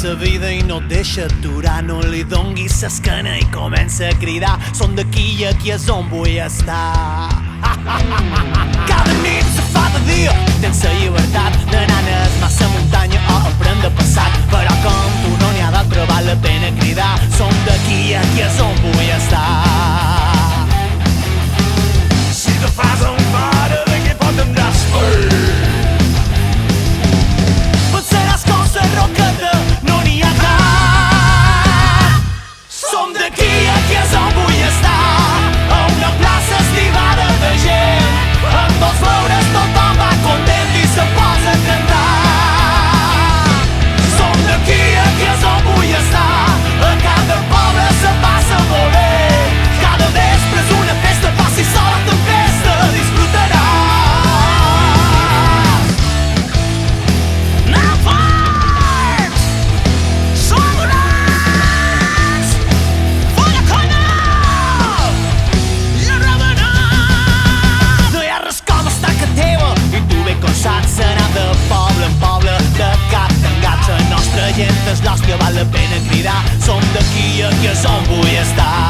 sa vida i no et deixa aturar. No li donguis l'esquena i comença a cridar: som d'aquí i aquí és on vull estar. Cada nit se fa de dia, tens la llibertat d'anar a massa muntanya o a prendre passat. Però com tu no n'hi ha d'altre, val la pena cridar: som d'aquí i aquí és on vull estar. Si te fas un pare de què pot tindràs pensaràs com la roqueta, no n'hi ha cap. Som d'aquí i aquí és on vull estar, a una plaça estivada de gent. Amb els flores tothom va content i se posa a cantar. Som d'aquí i aquí és on vull estar, a cada poble se passa molt bé. Cada vespre és una festa, passi sol a tempesta, disfrutaràs. Saps anar de poble en poble, de gat en gat. La nostra gent és l'hòstia, val la pena cridar: som d'aquí i aquí és on vull estar.